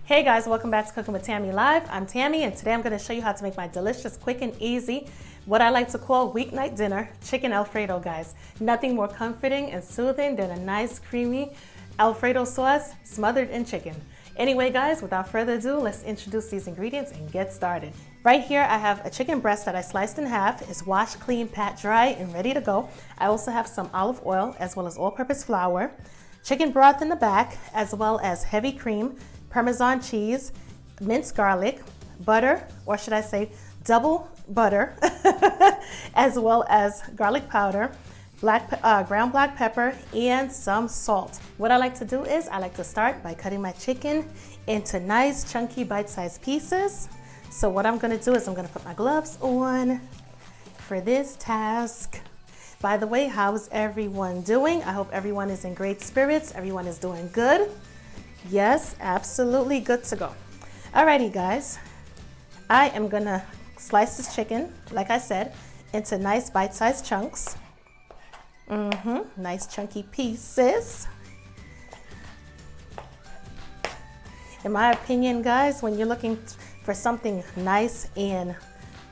Hey guys, welcome back to Cooking with Tammy Live. I'm Tammy and today I'm going to show you how to make my delicious, quick and easy, what I like to call weeknight dinner, chicken Alfredo, guys. Nothing more comforting and soothing than a nice creamy Alfredo sauce smothered in chicken. Anyway guys, without further ado, let's introduce these ingredients and get started. Right here I have a chicken breast that I sliced in half. It's washed, clean, pat dry and ready to go. I also have some olive oil as well as all-purpose flour, chicken broth in the back, as well as heavy cream, parmesan cheese, minced garlic, butter, or should I say double butter, as well as garlic powder, ground black pepper, and some salt. What I like to do is I like to start by cutting my chicken into nice chunky bite-sized pieces. So what I'm gonna do is I'm gonna put my gloves on for this task. By the way, how's everyone doing? I hope everyone is in great spirits. Everyone is doing good. Yes, absolutely good to go. Alrighty guys, I am gonna slice this chicken, like I said, into nice bite-sized chunks. Nice chunky pieces. In my opinion, guys, when you're looking for something nice and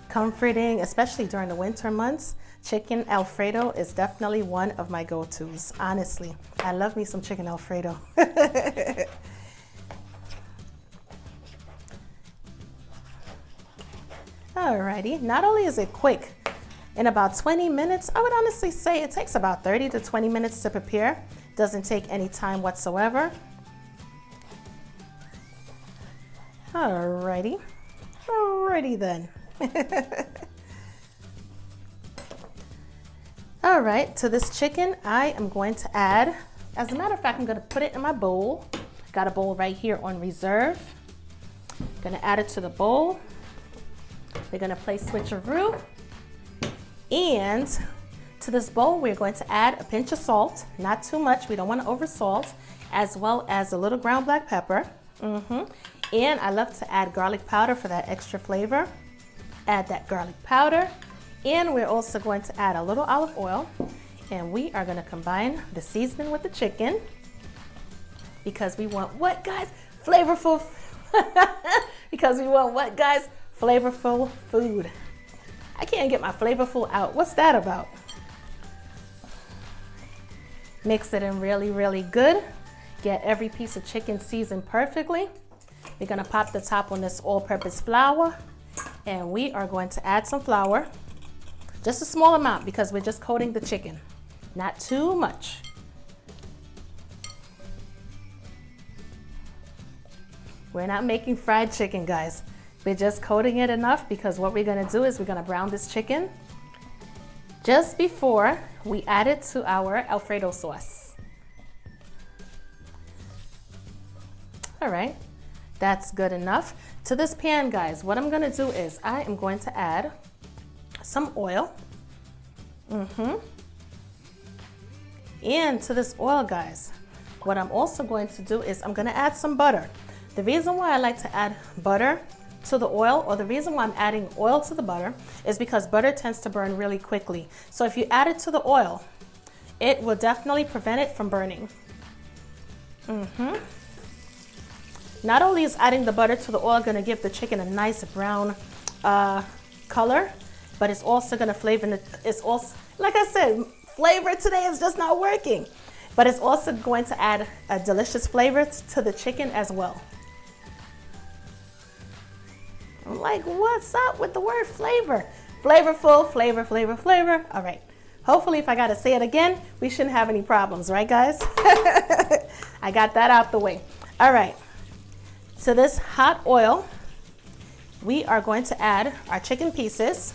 comforting, especially during the winter months, chicken Alfredo is definitely one of my go-tos. Honestly, I love me some chicken Alfredo. Alrighty, not only is it quick, in about 20 minutes, I would honestly say it takes about 30 to 20 minutes to prepare. Doesn't take any time whatsoever. Alrighty then. All right, to this chicken, I am going to add, as a matter of fact, I'm gonna put it in my bowl. Got a bowl right here on reserve. Gonna add it to the bowl. We're gonna play switcheroo. And to this bowl, we're going to add a pinch of salt, not too much, we don't wanna over salt, as well as a little ground black pepper. And I love to add garlic powder for that extra flavor. Add that garlic powder. And we're also going to add a little olive oil, and we are going to combine the seasoning with the chicken because we want what, guys? Flavorful. Because we want what, guys? Flavorful food. I can't get my flavorful out. What's that about? Mix it in really, really good. Get every piece of chicken seasoned perfectly. We're going to pop the top on this all-purpose flour, and we are going to add some flour. Just a small amount because we're just coating the chicken, not too much. We're not making fried chicken, guys. We're just coating it enough because what we're gonna do is we're gonna brown this chicken just before we add it to our Alfredo sauce. All right, that's good enough. To this pan, guys, what I'm gonna do is I am going to add some oil. And to this oil, guys, what I'm also going to do is I'm going to add some butter. The reason why I like to add butter to the oil, or the reason why I'm adding oil to the butter, is because butter tends to burn really quickly. So if you add it to the oil, it will definitely prevent it from burning. Not only is adding the butter to the oil going to give the chicken a nice brown color, but it's also gonna flavor it's also, like I said, flavor today is just not working. But it's also going to add a delicious flavor to the chicken as well. I'm like, what's up with the word flavor? Flavorful, flavor, flavor, flavor. All right, hopefully if I gotta say it again, we shouldn't have any problems, right guys? I got that out the way. All right, so this hot oil, we are going to add our chicken pieces.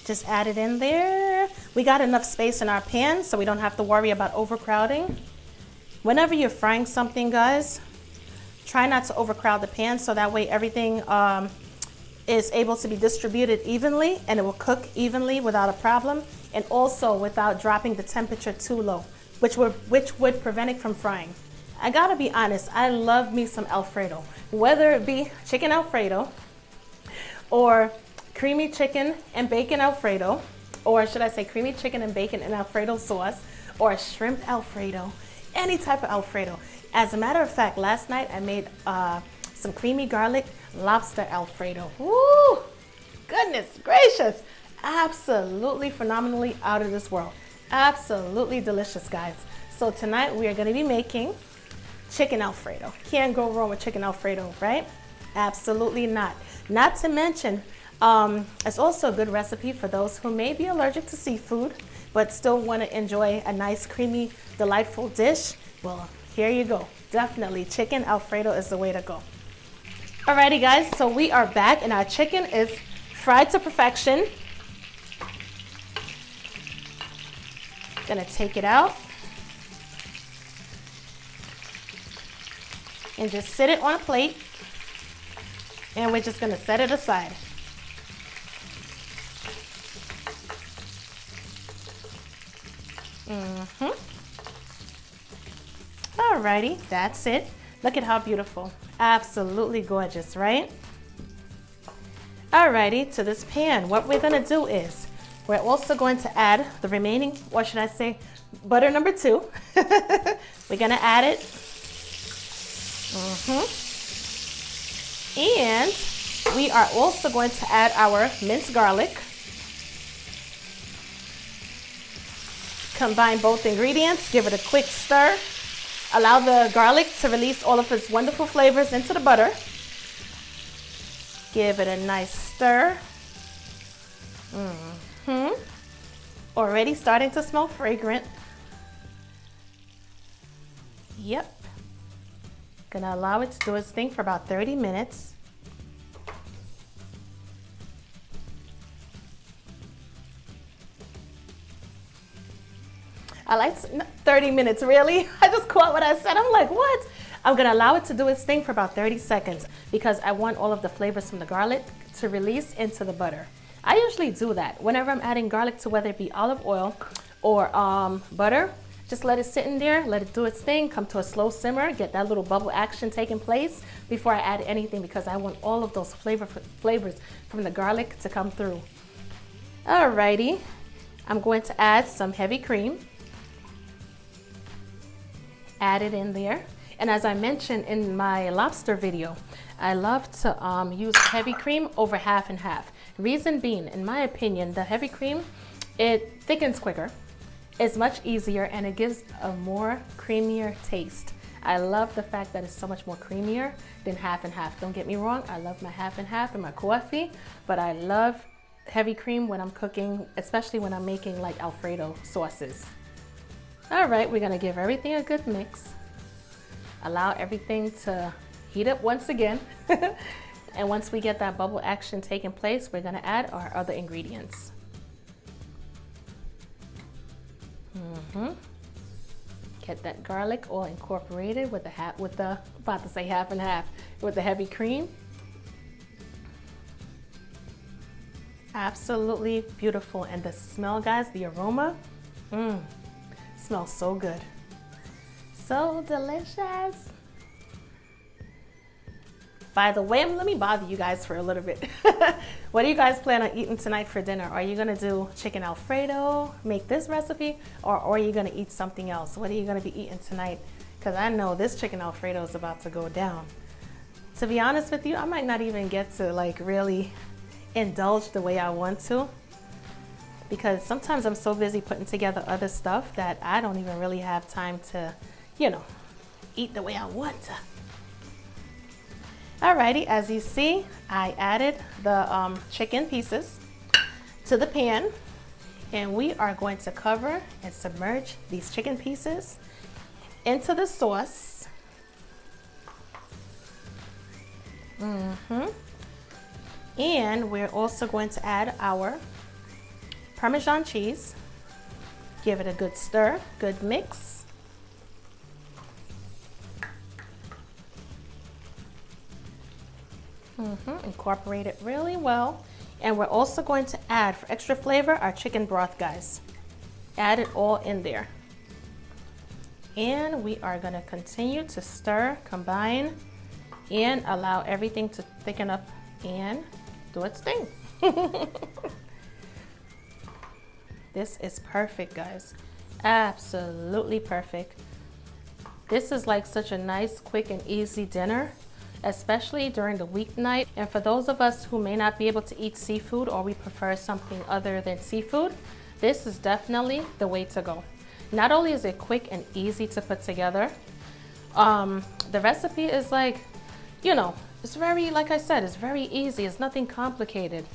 Just add it in there. We got enough space in our pan so we don't have to worry about overcrowding. Whenever you're frying something, guys, try not to overcrowd the pan so that way everything is able to be distributed evenly and it will cook evenly without a problem, and also without dropping the temperature too low, which would prevent it from frying. I gotta be honest, I love me some Alfredo, whether it be chicken Alfredo or creamy chicken and bacon Alfredo, or should I say creamy chicken and bacon and Alfredo sauce, or shrimp Alfredo, any type of Alfredo. As a matter of fact, last night I made some creamy garlic lobster Alfredo. Woo! Goodness gracious. Absolutely phenomenally out of this world. Absolutely delicious, guys. So tonight we are going to be making chicken Alfredo. Can't go wrong with chicken Alfredo, right? Absolutely not. Not to mention, it's also a good recipe for those who may be allergic to seafood, but still want to enjoy a nice, creamy, delightful dish. Well, here you go. Definitely chicken Alfredo is the way to go. Alrighty, guys, so we are back and our chicken is fried to perfection. Gonna take it out and just sit it on a plate, and we're just gonna set it aside. Alrighty, that's it. Look at how beautiful. Absolutely gorgeous, right? Alrighty, to this pan, what we're gonna do is we're also going to add the remaining, or should I say, butter number 2. We're gonna add it. And we are also going to add our minced garlic. Combine both ingredients, give it a quick stir. Allow the garlic to release all of its wonderful flavors into the butter. Give it a nice stir. Already starting to smell fragrant. Yep. Gonna allow it to do its thing for about 30 minutes. I like 30 minutes, really? I just caught what I said. I'm like, what? I'm gonna allow it to do its thing for about 30 seconds because I want all of the flavors from the garlic to release into the butter. I usually do that whenever I'm adding garlic to whether it be olive oil or butter. Just let it sit in there, let it do its thing, come to a slow simmer, get that little bubble action taking place before I add anything because I want all of those flavors from the garlic to come through. Alrighty, I'm going to add some heavy cream. Add it in there. And as I mentioned in my lobster video, I love to use heavy cream over half and half. Reason being, in my opinion, the heavy cream, it thickens quicker, it's much easier, and it gives a more creamier taste. I love the fact that it's so much more creamier than half and half. Don't get me wrong, I love my half and half in my coffee, but I love heavy cream when I'm cooking, especially when I'm making like Alfredo sauces. All right, we're gonna give everything a good mix. Allow everything to heat up once again. And once we get that bubble action taking place, we're gonna add our other ingredients. Get that garlic all incorporated with the half and half, with the heavy cream. Absolutely beautiful. And the smell, guys, the aroma, smells so good. So delicious. By the way, let me bother you guys for a little bit. What do you guys plan on eating tonight for dinner? Are you gonna do chicken Alfredo, make this recipe, or are you gonna eat something else? What are you gonna be eating tonight? Because I know this chicken Alfredo is about to go down. To be honest with you, I might not even get to like really indulge the way I want to, because sometimes I'm so busy putting together other stuff that I don't even really have time to, eat the way I want to. Alrighty, as you see, I added the chicken pieces to the pan, and we are going to cover and submerge these chicken pieces into the sauce. And we're also going to add our Parmesan cheese. Give it a good stir, good mix. Incorporate it really well. And we're also going to add, for extra flavor, our chicken broth, guys. Add it all in there. And we are going to continue to stir, combine, and allow everything to thicken up and do its thing. This is perfect, guys. Absolutely perfect. This is like such a nice, quick, and easy dinner, especially during the weeknight. And for those of us who may not be able to eat seafood, or we prefer something other than seafood, this is definitely the way to go. Not only is it quick and easy to put together, the recipe is like, you know, it's very, like I said, it's very easy. It's nothing complicated.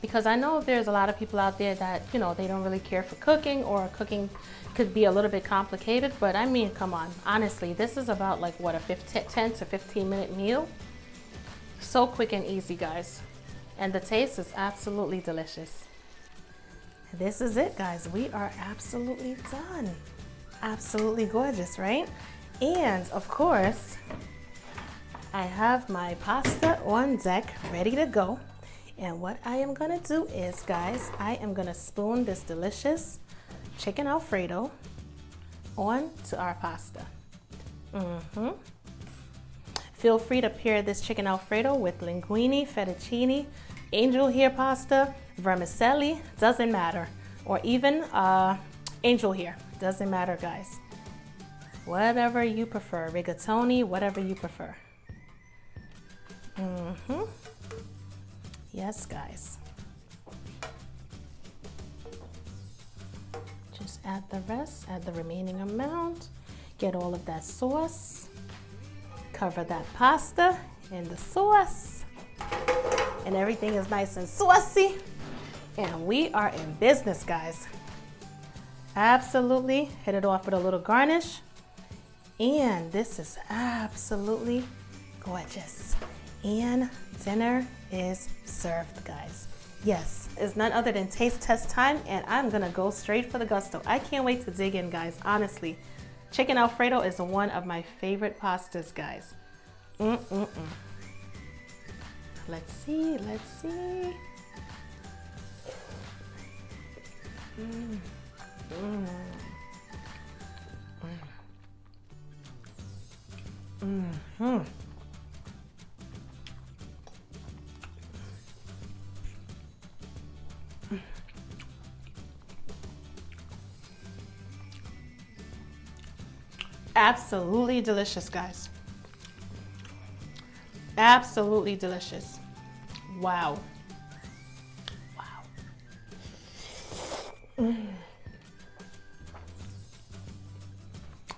Because I know there's a lot of people out there that, you know, they don't really care for cooking, or cooking could be a little bit complicated. But I mean, come on, honestly, this is about like what, a 10 to 15 minute meal. So quick and easy, guys. And the taste is absolutely delicious. This is it, guys. We are absolutely done. Absolutely gorgeous, right? And of course, I have my pasta on deck ready to go. And what I am gonna do is, guys, I am gonna spoon this delicious chicken Alfredo onto our pasta. Feel free to pair this chicken Alfredo with linguine, fettuccine, angel hair pasta, vermicelli, doesn't matter. Or even angel hair, doesn't matter, guys. Whatever you prefer, rigatoni, whatever you prefer. Yes, guys. Just add the rest, add the remaining amount, get all of that sauce, cover that pasta in the sauce, and everything is nice and saucy, and we are in business, guys. Absolutely, hit it off with a little garnish, and this is absolutely gorgeous. And dinner is served, guys. Yes, it's none other than taste test time, and I'm gonna go straight for the gusto. I can't wait to dig in, guys, honestly. Chicken Alfredo is one of my favorite pastas, guys. Let's see, let's see. Absolutely delicious, guys. Absolutely delicious. Wow. Wow.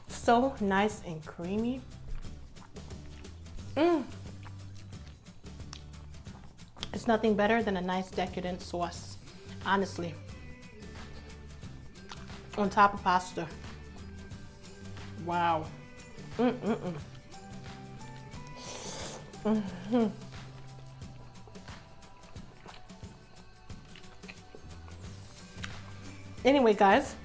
So nice and creamy. It's nothing better than a nice decadent sauce, honestly, on top of pasta. Wow. Anyway, guys,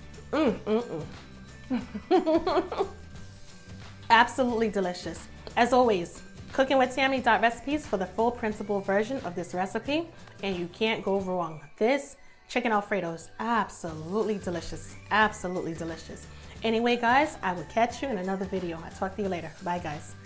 absolutely delicious. As always, cookingwithtammy.recipes for the full printable version of this recipe, and you can't go wrong. This chicken Alfredo is absolutely delicious. Absolutely delicious. Anyway, guys, I will catch you in another video. I'll talk to you later. Bye, guys.